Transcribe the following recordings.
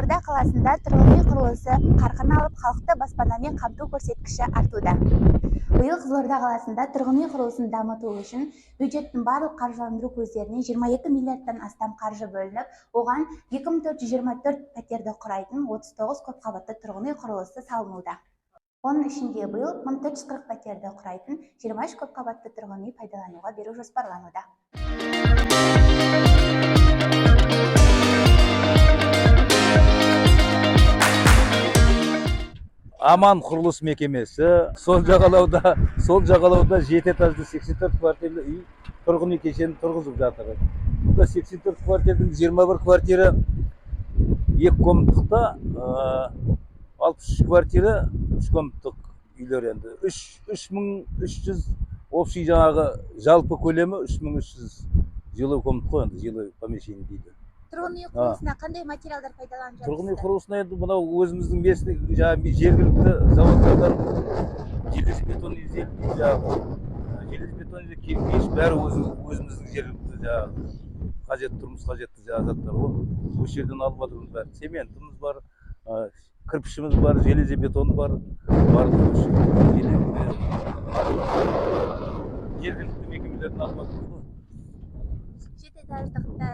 Қызылорда қаласында тұрғын үй құрылысы қарқын алып, халықты баспанамен қамту көрсеткіші артуда. Биыл Қызылорда қаласында тұрғын үй құрылысын дамыту үшін бюджеттің барлық қаржыландыру көздеріне 22 миллиардтан астам қаржы бөлініп, оған 2424 пәтерді құрайтын 39 көпқабатты тұрғын үй құрылысы салынуда. Оның ішінде биыл 1440 пәтерді құрайтын 23 көпқабатты тұрғын үй пайдалануға беру жоспарлануда. Аман құрылыс мекемесі сол жағалауда 7 этажды 84 квартирлі үй тұрғын үй кешенін тұрғызып жатыр. Бұл 84 квартирдің 21 квартира 2 комнаттықта, 63 квартира 3 комнаттық үйлер енді. 3300 общий жаңағы жалпы көлемі 3300 жилой комнат қой, енді жилой помещение дейді. Тұрғын үй құрылысына қандай материалдар пайдаланып жатырсыздар? Тұрғын үй құрылысына енді мынау өзіміздің жергілікті заводтардан железобетон изделие жаңағы железобетон кирпич бәрі өзіміздің жергілікті жаңағы қажетті тұрмыс қажетті заттар ғой. Осы жерден алып жатырмыз бәрі. Цементіміз бар, кірпішіміз бар, железобетон бар, жергілікті мекемелерден алып жатырмыз ғой. 7 этаждықта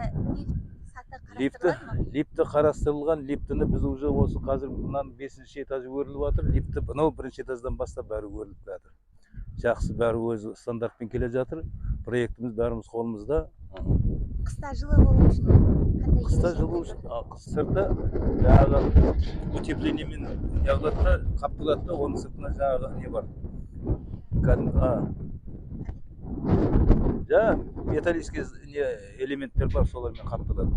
Лифті қарастырылған, лифтіні біз уже осы қазір мұнан 5-ші этажы өріліп жатыр. Лифті мынау 1-ші этаждан бастап бәрі өріліп жатыр. Жақсы, бәрі өз стандартпен келе жатыр. Проектіміз бәріміз қолымызда. Қыста жылы болу үшін қандай Қыста жылы үшін сырты жаңағы утеплениемен жағдатта қапталады да, оның сыртына жаңағы не бар. Металлический элементтер бар, солармен қапталады.